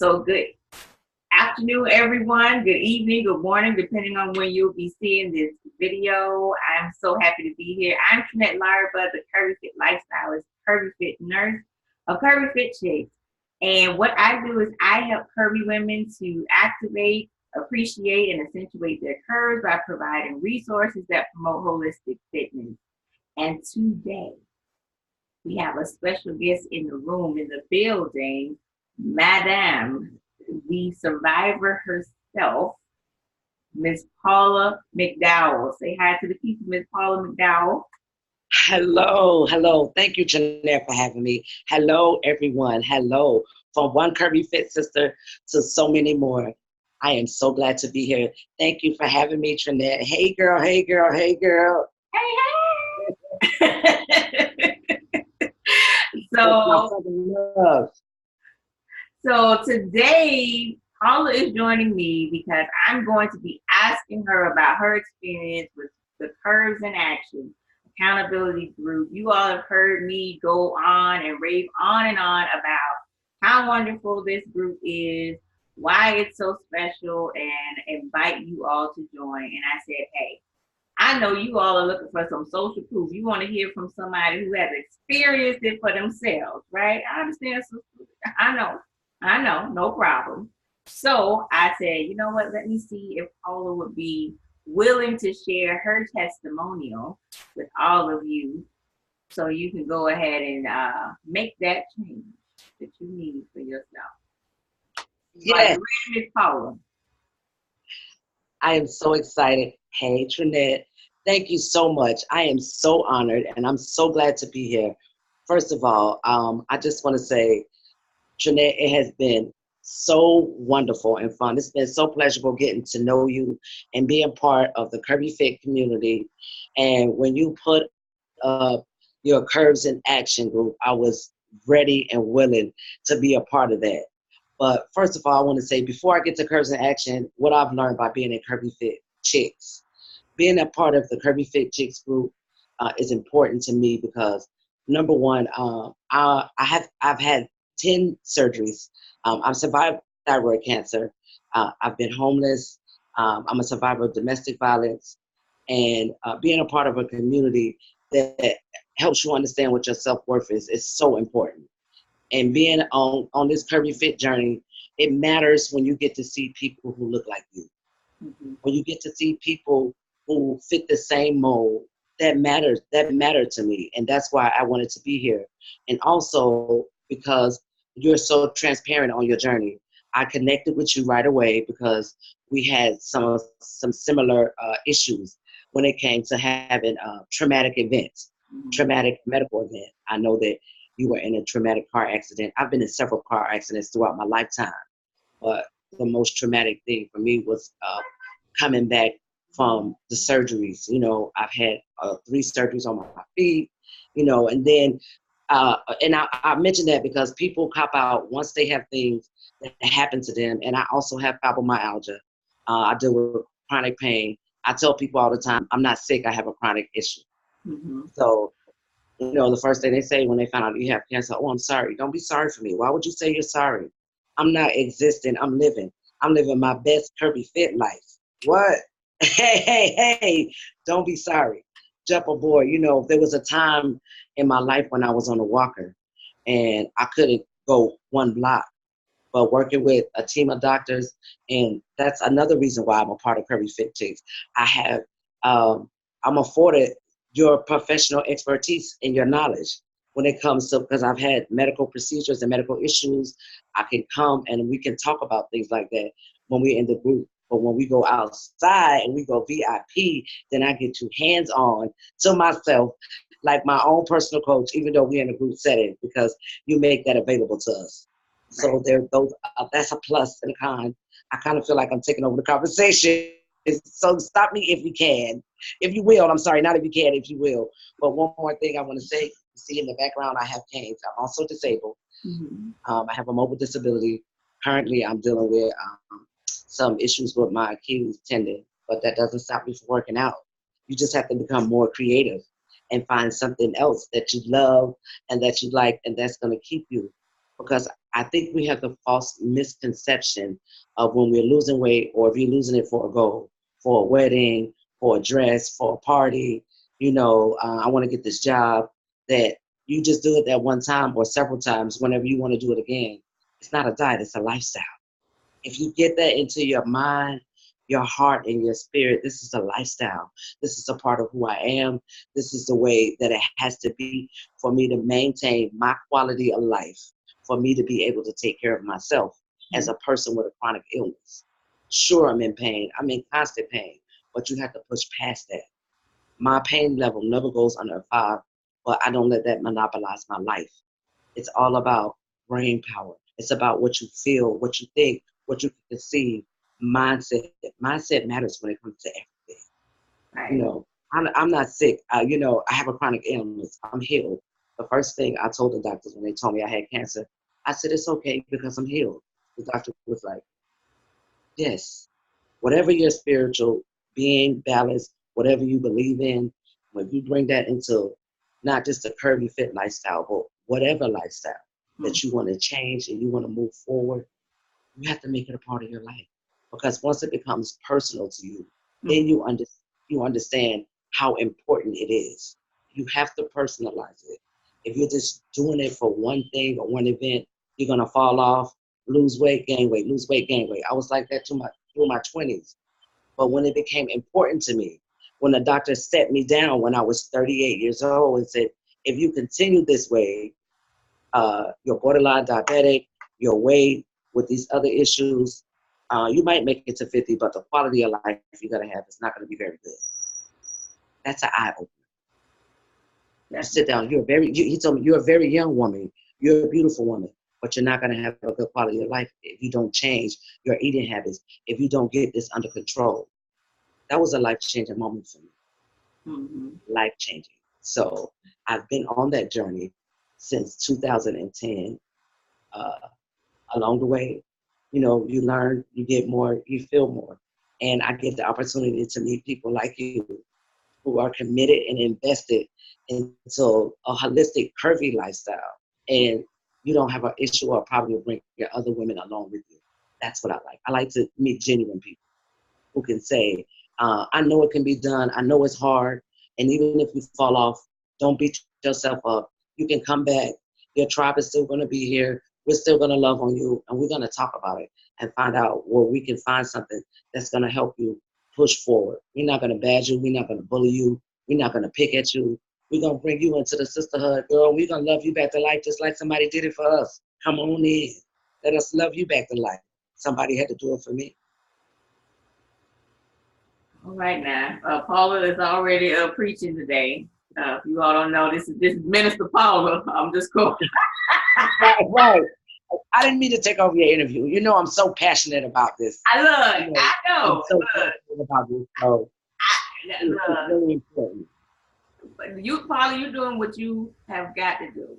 So good afternoon, everyone. Good evening, good morning, depending on when you'll be seeing this video. I'm so happy to be here. I'm Trynette Lariba, the Curvy Fit lifestylist, Curvy Fit nurse of Curvy Fit Chicks. And what I do is I help curvy women to activate, appreciate, and accentuate their curves by providing resources that promote holistic fitness. And today, we have a special guest in the room, in the building, Madame, the survivor herself, Miss Paula McDowell. Say hi to the people, Miss Paula McDowell. Hello. Thank you, Trynette, for having me. Hello, everyone. Hello. From one Curvy Fit sister to so many more. I am so glad to be here. Thank you for having me, Trynette. Hey, girl. Hey, So today, Paula is joining me because I'm going to be asking her about her experience with the Curves in Action accountability group. You all have heard me go on and rave on and on about how wonderful this group is, why it's so special, and invite you all to join. And I said, hey, I know you all are looking for some social proof. You want to hear from somebody who has experienced it for themselves, right? I understand. I know, no problem. So I said, you know what? Let me see if Paula would be willing to share her testimonial with all of you so you can go ahead and make that change that you need for yourself. Yes. Miss Paula. I am so excited. Hey, Trynette. Thank you so much. I am so honored, and I'm so glad to be here. First of all, I just want to say, Trynette, it has been so wonderful and fun. It's been so pleasurable getting to know you and being part of the Curvy Fit community. And when you put up your Curves in Action group, I was ready and willing to be a part of that. But first of all, I want to say, before I get to Curves in Action, what I've learned by being in Curvy Fit Chicks. Being a part of the Curvy Fit Chicks group is important to me because, number one, I've had 10 surgeries. I've survived thyroid cancer. I've been homeless. I'm a survivor of domestic violence. And being a part of a community that helps you understand what your self-worth is so important. And being on this Curvy Fit journey, it matters when you get to see people who look like you. Mm-hmm. When you get to see people who fit the same mold, that mattered to me. And that's why I wanted to be here. And also because you're so transparent on your journey. I connected with you right away because we had some similar issues when it came to having traumatic events, traumatic medical event. I know that you were in a traumatic car accident. I've been in several car accidents throughout my lifetime, but the most traumatic thing for me was coming back from the surgeries. You know, I've had 3 surgeries on my feet, you know, and then and I mention that because people cop out once they have things that happen to them. And I also have fibromyalgia. I deal with chronic pain. I tell people all the time, I'm not sick, I have a chronic issue. Mm-hmm. So, you know, the first thing they say when they find out you have cancer, oh, I'm sorry. Don't be sorry for me. Why would you say you're sorry? I'm not existing, I'm living. I'm living my best Curvy Fit life. What? Hey, don't be sorry. Jump aboard. You know, there was a time in my life when I was on a walker and I couldn't go 1 block, but working with a team of doctors, and that's another reason why I'm a part of Curvy Fit Chicks. I have, I'm afforded your professional expertise and your knowledge when it comes to, because I've had medical procedures and medical issues. I can come and we can talk about things like that when we're in the group. But when we go outside and we go VIP, then I get to hands-on to myself, like my own personal coach, even though we're in a group setting, because you make that available to us. So that's a plus and a con. I kind of feel like I'm taking over the conversation. So stop me if you can. If you will, I'm sorry, not if you can, if you will. But one more thing I want to say, see in the background, I have canes. I'm also disabled. Mm-hmm. I have a mobile disability. Currently, I'm dealing with some issues with my Achilles tendon, but that doesn't stop me from working out. You just have to become more creative and find something else that you love and that you like, and that's going to keep you. Because I think we have the false misconception of when we're losing weight, or if you're losing it for a goal, for a wedding, for a dress, for a party, I want to get this job, that you just do it that one time or several times whenever you want to do it again. It's not a diet, it's a lifestyle. If you get that into your mind, your heart, and your spirit, this is a lifestyle. This is a part of who I am. This is the way that it has to be for me to maintain my quality of life, for me to be able to take care of myself as a person with a chronic illness. Sure, I'm in pain. I'm in constant pain, but you have to push past that. My pain level never goes under a 5, but I don't let that monopolize my life. It's all about brain power. It's about what you feel, what you think, what you can conceive. Mindset. Mindset matters when it comes to everything. Right. I'm not sick. I have a chronic illness. I'm healed. The first thing I told the doctors when they told me I had cancer, I said, it's okay because I'm healed. The doctor was like, yes, whatever your spiritual being, balance, whatever you believe in, when you bring that into not just a curvy fit lifestyle, but whatever lifestyle that you want to change and you want to move forward, you have to make it a part of your life. Because once it becomes personal to you, then you understand how important it is. You have to personalize it. If you're just doing it for one thing or one event, you're gonna fall off, lose weight, gain weight, lose weight, gain weight. I was like that through my 20s. But when it became important to me, when the doctor set me down when I was 38 years old and said, if you continue this way, you're borderline diabetic, your weight, with these other issues, you might make it to 50, but the quality of life you're going to have is not going to be very good. That's an eye opener. You sit down, he told me, you're a very young woman, you're a beautiful woman, but you're not going to have a good quality of life if you don't change your eating habits, if you don't get this under control. That was a life-changing moment for me. Life-changing. So I've been on that journey since 2010. Along the way, you learn, you get more, you feel more. And I get the opportunity to meet people like you who are committed and invested into a holistic, curvy lifestyle. And you don't have an issue or a problem to bring your other women along with you. That's what I like. I like to meet genuine people who can say, I know it can be done. I know it's hard. And even if you fall off, don't beat yourself up. You can come back. Your tribe is still going to be here. We're still going to love on you. And we're going to talk about it and find out where we can find something that's going to help you push forward. We're not going to badge you. We're not going to bully you. We're not going to pick at you. We're going to bring you into the sisterhood, girl. We're going to love you back to life just like somebody did it for us. Come on in. Let us love you back to life. Somebody had to do it for me. All right now, Paula is already preaching today. If you all don't know, this is Minister Paula. I'm just cool. Right. I didn't mean to take over your interview. I'm so passionate about this. I know. I'm so passionate about this. So it's really important. You, Paula, you're doing what you have got to do,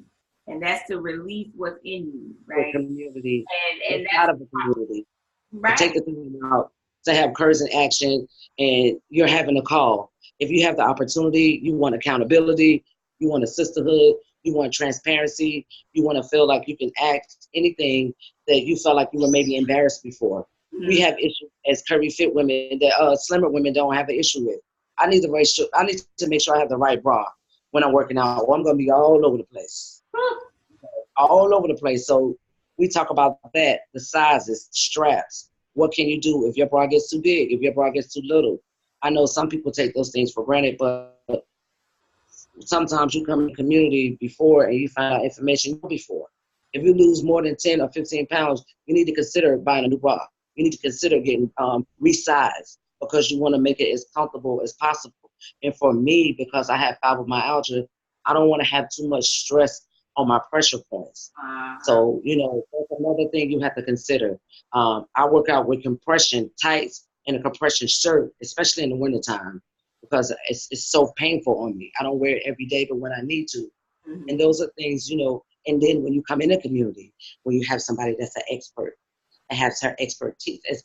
and that's to release what's in you, right? For community, and that's out of the community. Right. To take the thing out, to have Curves in action, and you're having a call. If you have the opportunity, you want accountability, you want a sisterhood, you want transparency, you want to feel like you can act anything that you felt like you were maybe embarrassed before. We have issues as curvy fit women that slimmer women don't have an issue with. I need to make sure I have the right bra when I'm working out, or I'm going to be all over the place. All over the place. So we talk about that, the sizes, the straps. What can you do if your bra gets too big, if your bra gets too little? I know some people take those things for granted, but sometimes you come in the community before and you find out information before. If you lose more than 10 or 15 pounds, you need to consider buying a new bra. You need to consider getting resized because you want to make it as comfortable as possible. And for me, because I have fibromyalgia, I don't want to have too much stress on my pressure points. So, that's another thing you have to consider. I work out with compression tights and a compression shirt, especially in the wintertime, because it's so painful on me. I don't wear it every day, but when I need to. And those are things, and then when you come in a community, when you have somebody that's an expert and has her expertise as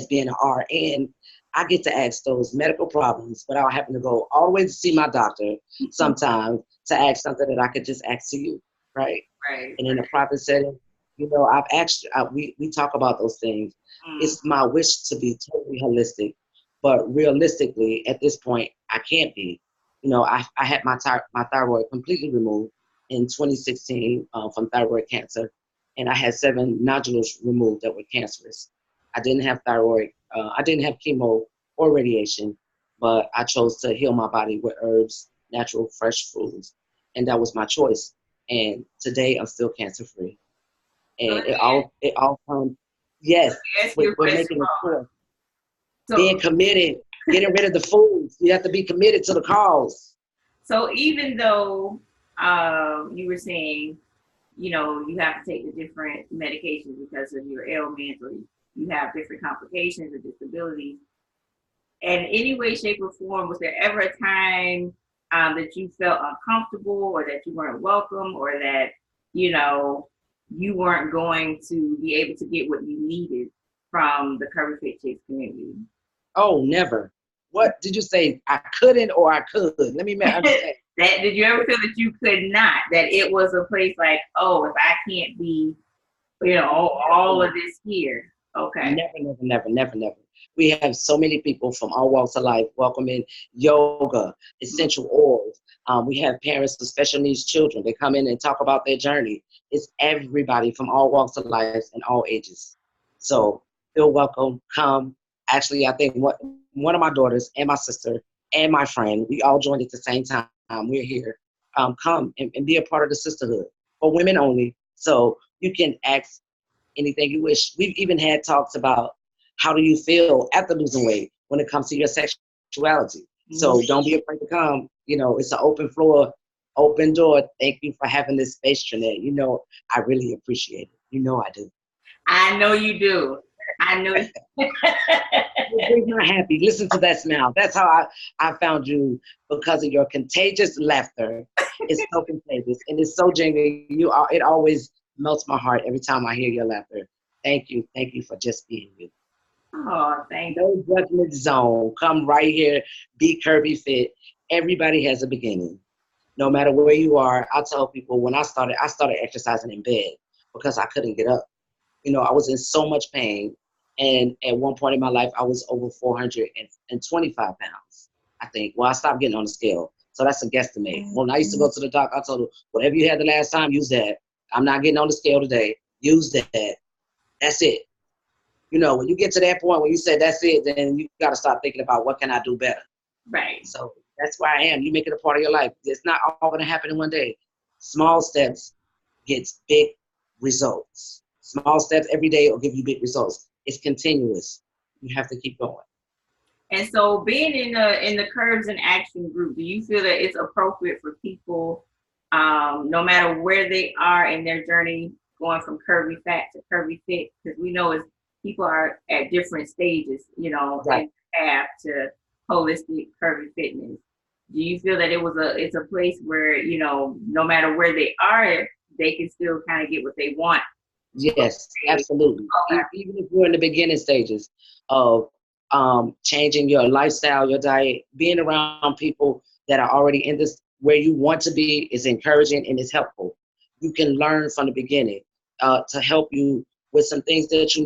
being an RN, I get to ask those medical problems without having to go all the way to see my doctor sometimes to ask something that I could just ask to you, right? Right. And in a private setting, You know, I've actually, we talk about those things. Mm. It's my wish to be totally holistic, but realistically, at this point, I can't be. You know, I had my thyroid completely removed in 2016 from thyroid cancer, and I had 7 nodules removed that were cancerous. I didn't have thyroid, I didn't have chemo or radiation, but I chose to heal my body with herbs, natural, fresh foods, and that was my choice. And today, I'm still cancer free, So let and me it all comes, yes, ask you a we're question. making a choice, So, being committed, getting rid of the foods. You have to be committed to the cause. so even though you were saying, you know, you have to take the different medications because of your ailments or you have different complications or disabilities, in any way, shape, or form, was there ever a time that you felt uncomfortable or that you weren't welcome or that, you know, you weren't going to be able to get what you needed from the Curvy Fit Chicks community? Oh, never. What did you say? I couldn't or I could? Let me understand. That did you ever feel that you could not? That it was a place like, oh, if I can't be, you know, all of this here. Okay. Never, never, never, never, never. We have so many people from all walks of life welcoming yoga, essential oils. We have parents with special needs children. They come in and talk about their journey. It's everybody from all walks of life and all ages. So feel welcome. Come. Actually, I think one of my daughters and my sister and my friend, we all joined at the same time. We're here. Come and be a part of the sisterhood for women only. So you can ask anything you wish. We've even had talks about how do you feel after losing weight when it comes to your sexuality. So don't be afraid to come. You know, it's an open floor, open door. Thank you for having this space, Trynette. You know, I really appreciate it. You know I do. I know you do. I know. You're not happy. Listen to that smile. That's how I found you, because of your contagious laughter. It's so contagious and it's so genuine. It always melts my heart every time I hear your laughter. Thank you. Thank you for just being you. Oh, thank No you. judgment zone. Come right here. Be Curvy Fit. Everybody has a beginning. No matter where you are, I tell people when I started exercising in bed because I couldn't get up. You know, I was in so much pain. And at one point in my life, I was over 425 pounds, I think. Well, I stopped getting on the scale. So that's a guesstimate. When I used to go to the doctor, I told her, whatever you had the last time, use that. I'm not getting on the scale today. Use that. That's it. You know, when you get to that point where you say that's it, then you got to start thinking about what can I do better. Right. So that's where I am. You make it a part of your life. It's not all going to happen in one day. Small steps gets big results. Small steps every day will give you big results. It's continuous. You have to keep going. And so, being in the Curves in Action group, do you feel that it's appropriate for people, no matter where they are in their journey, going from curvy fat to curvy fit? Because we know as people are at different stages, you know, Right. in the path to holistic curvy fitness. Do you feel that it's a place where, you know, no matter where they are, they can still kind of get what they want? Yes, absolutely. Okay. Even if you're in the beginning stages of changing your lifestyle, your diet, being around people that are already in this where you want to be is encouraging and is helpful. You can learn from the beginning to help you with some things that you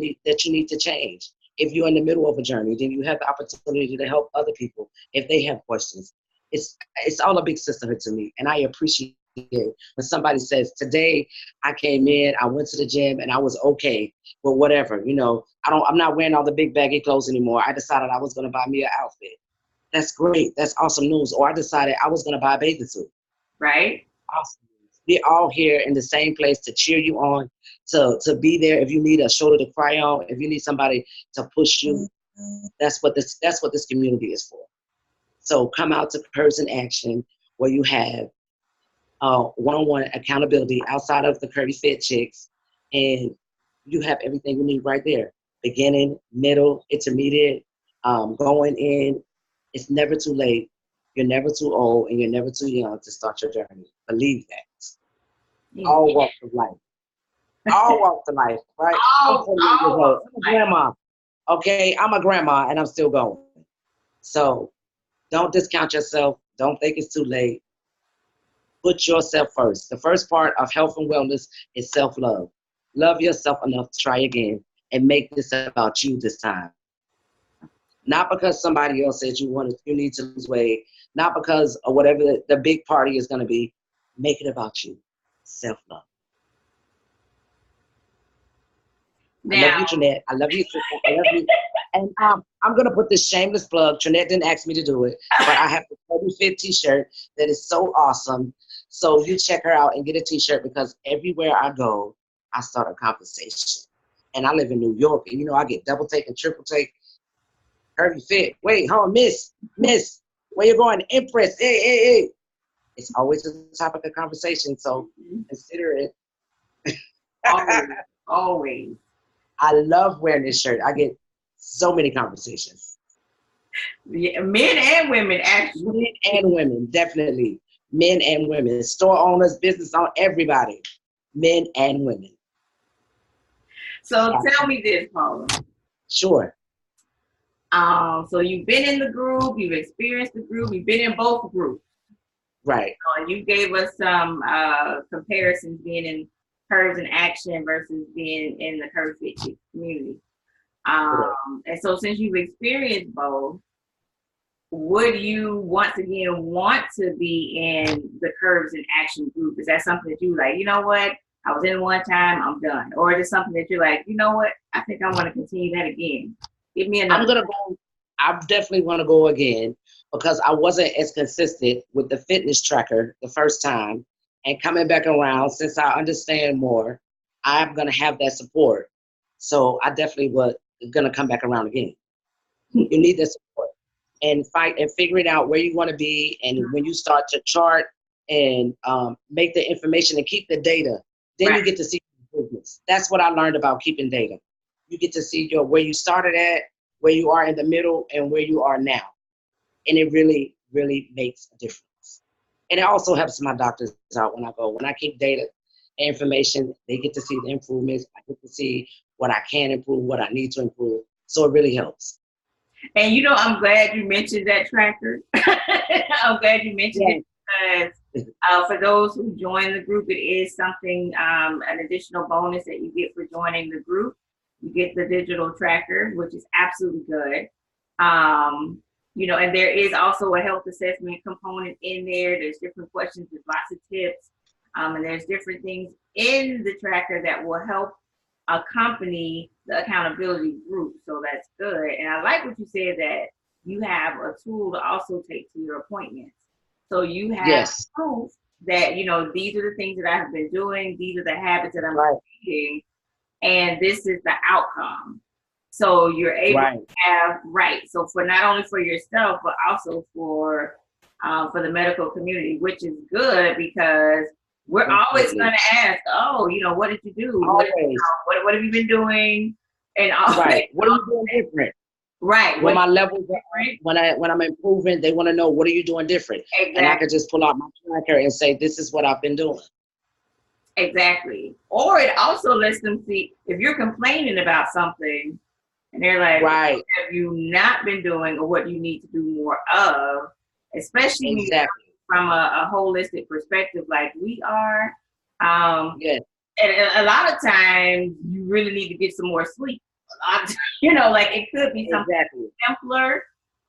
need to change. If you're in the middle of a journey, then you have the opportunity to help other people if they have questions. It's all a big sisterhood to me, and I appreciate it when somebody says, "Today I came in, I went to the gym, and I was okay." But whatever, you know, I'm not wearing all the big baggy clothes anymore. I decided I was gonna buy me an outfit. That's great. That's awesome news. Or I decided I was gonna buy a bathing suit. Right? Awesome. We're all here in the same place to cheer you on, to be there if you need a shoulder to cry on, if you need somebody to push you. That's what this community is for. So come out to Curves in Action, where you have one-on-one accountability outside of the Curvy Fit Chicks, and you have everything you need right there. Beginning, middle, intermediate, going in. It's never too late. You're never too old, and you're never too young to start your journey. Believe that. All walks of life. All walks of life, right? I'm 48 years old. I'm a grandma. Okay, I'm a grandma, and I'm still going. So don't discount yourself. Don't think it's too late. Put yourself first. The first part of health and wellness is self-love. Love yourself enough to try again and make this about you this time. Not because somebody else said you need to lose weight, not because of whatever the big party is going to be. Make it about you. Self-love. I love you, Trynette. I love you, sister. I love you. And I'm going to put this shameless plug. Trynette didn't ask me to do it, but I have the Curvy Fit t-shirt that is so awesome. So you check her out and get a t-shirt, because everywhere I go, I start a conversation. And I live in New York, and I get double take and triple take. Curvy Fit. Wait, hold on, miss, where you going? Empress, hey. It's always a topic of conversation, so consider it. Always. I love wearing this shirt. I get so many conversations. Yeah, men and women, actually. Men and women, definitely. Men and women. Store owners, business owners, everybody. Men and women. So tell me this, Paula. Sure. So you've been in the group, you've experienced the group, you've been in both groups. Right. So you gave us some comparisons being in Curves in Action versus being in the Curvy Fit Chicks Community. And so since you've experienced both, would you once again want to be in the Curves in Action group? Is that something that you like, you know what, I was in one time, I'm done? Or is it something that you're like, you know what, I think I want to continue that again? Give me another. I'm going to go. I definitely want to go again, because I wasn't as consistent with the fitness tracker the first time. And coming back around, since I understand more, I'm going to have that support. So I definitely was going to come back around again. You need that support and fight and figuring out where you want to be. And when you start to chart and make the information and keep the data, then you get to see improvements. That's what I learned about keeping data. You get to see where you started at, where you are in the middle, and where you are now. And it really, really makes a difference. And it also helps my doctors out when I go. When I keep data and information, they get to see the improvements. I get to see what I can improve, what I need to improve. So it really helps. And I'm glad you mentioned that tracker. I'm glad you mentioned it, because for those who join the group, it is something, an additional bonus that you get for joining the group. You get the digital tracker, which is absolutely good. And there is also a health assessment component in there. There's different questions, there's lots of tips, and there's different things in the tracker that will help accompany the accountability group. So that's good. And I like what you said, that you have a tool to also take to your appointments. So you have proof that, these are the things that I have been doing, these are the habits that I'm repeating, and this is the outcome. So you're able to have, so for not only for yourself, but also for the medical community, which is good, because we're always going to ask, what did you do? What have you been doing? And what are you doing different? Right. When my levels are, when I'm improving, they want to know, what are you doing different? Exactly. And I can just pull out my tracker and say, this is what I've been doing. Exactly. Or it also lets them see, if you're complaining about something and they're like, what have you not been doing, or what you need to do more of, especially from a holistic perspective like we are. And a lot of times you really need to get some more sleep. It could be something simpler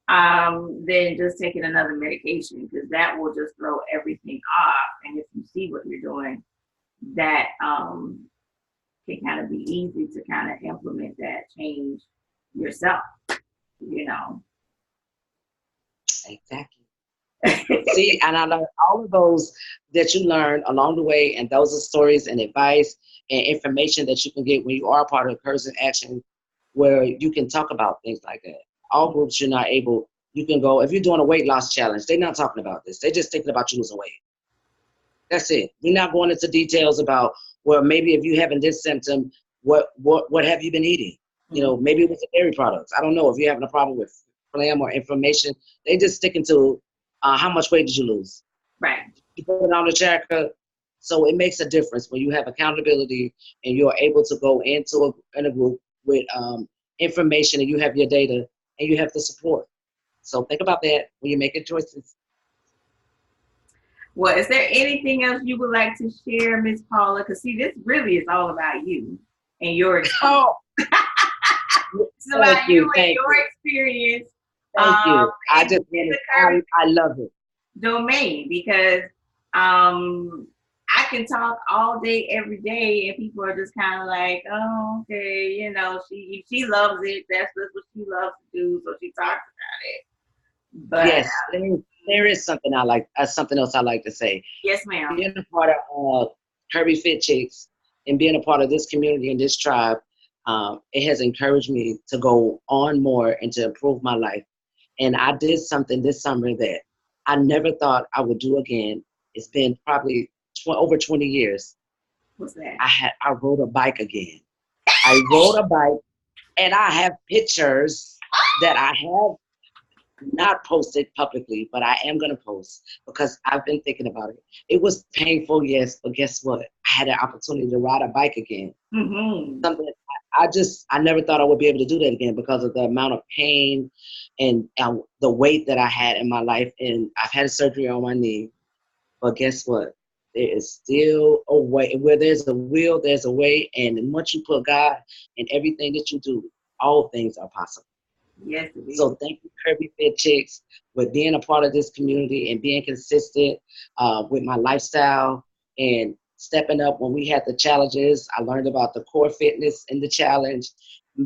than just taking another medication, because that will just throw everything off. And if you see what you're doing, that can kind of be easy to kind of implement that change yourself, Exactly. See, and I learned all of those that you learned along the way, and those are stories and advice and information that you can get when you are part of Curves in Action, where you can talk about things like that. All groups you're not able, you can go, if you're doing a weight loss challenge, they're not talking about this. They're just thinking about you losing weight. That's it. We're not going into details about, well, maybe if you're having this symptom, what have you been eating? Maybe it was the dairy products. I don't know if you're having a problem with phlegm or inflammation. They just sticking to how much weight did you lose? Right. You put it on the tracker. So it makes a difference when you have accountability and you're able to go into a group with information, and you have your data and you have the support. So think about that when you're making choices. Well, is there anything else you would like to share, Miss Paula? Because see, this really is all about you and your experience. Oh, It's about you and thank your you, experience thank you. I in just the want Curvy I love it. domain because I can talk all day, every day, and people are just kind of like, oh, okay, you know, she loves it. That's just what she loves to do, so she talks about it. But Yes, there is something I like. Something else I like to say. yes, ma'am. Being a part of Curvy Fit Chicks and being a part of this community and this tribe, it has encouraged me to go on more and to improve my life. And I did something this summer that I never thought I would do again. It's been probably over 20 years. What's that? I rode a bike again. I rode a bike, and I have pictures that I have not posted publicly, but I am going to post because I've been thinking about it. It was painful, yes, but guess what? I had an opportunity to ride a bike again. Mm-hmm. Something I never thought I would be able to do that again because of the amount of pain and the weight that I had in my life. And I've had surgery on my knee, but guess what? There is still a way. Where there's a will, there's a way. And once you put God in everything that you do, all things are possible. Yes, it is. So thank you, Curvy Fit Chicks, with being a part of this community and being consistent with my lifestyle and stepping up when we had the challenges. I learned about the core fitness in the challenge,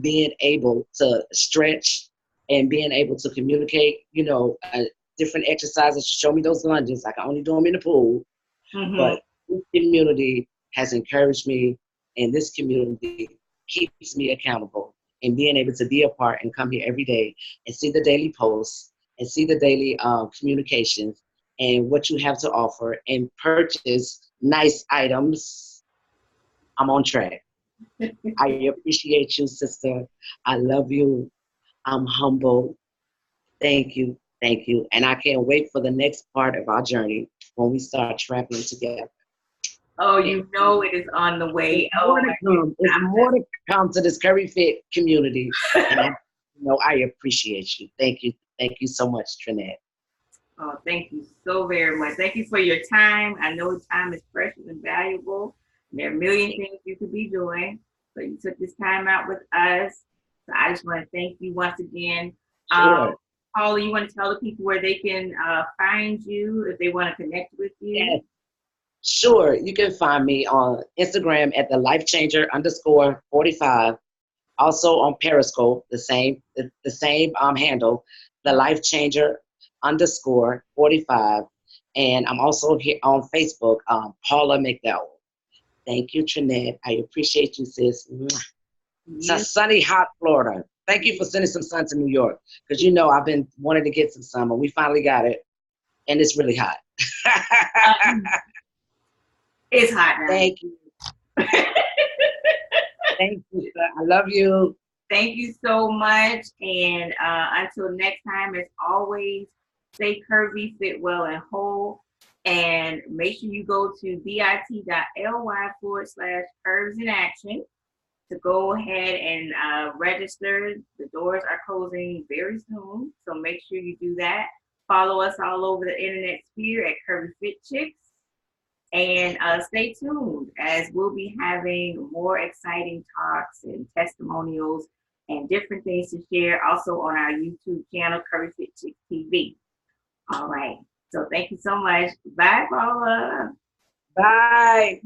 being able to stretch and being able to communicate, different exercises. Show me those lunges. I can only do them in the pool. Mm-hmm. But this community has encouraged me, and this community keeps me accountable. And being able to be a part and come here every day and see the daily posts and see the daily communications and what you have to offer and purchase nice items, I'm on track. I appreciate you, sister. I love you. I'm humble. Thank you. Thank you. And I can't wait for the next part of our journey when we start traveling together. Oh, you know it is on the way. More to come. It's more to come to this Curvy Fit community. And I appreciate you. Thank you. Thank you so much, Trynette. Oh, thank you so very much. Thank you for your time. I know time is precious and valuable. There are a million things you could be doing. So you took this time out with us. So I just want to thank you once again. Sure. Paula, you want to tell the people where they can find you if they want to connect with you? Yes. Sure. You can find me on Instagram at the lifechanger_45. Also on Periscope, the same handle, the lifechanger_45. And I'm also here on Facebook, Paula McDowell. Thank you, Trynette. I appreciate you, sis. It's a sunny, hot Florida. Thank you for sending some sun to New York, because I've been wanting to get some sun, but we finally got it, and it's really hot. It's hot now. Thank you. Thank you, sir. I love you. Thank you so much. And until next time, as always, stay curvy, fit well, and whole. And make sure you go to bit.ly/curves in action to go ahead and register. The doors are closing very soon, so make sure you do that. Follow us all over the internet sphere at Curvy Fit Chicks. And stay tuned as we'll be having more exciting talks and testimonials and different things to share also on our YouTube channel, Curvy Fit Chicks TV. All right. So thank you so much. Bye, Paula. Bye.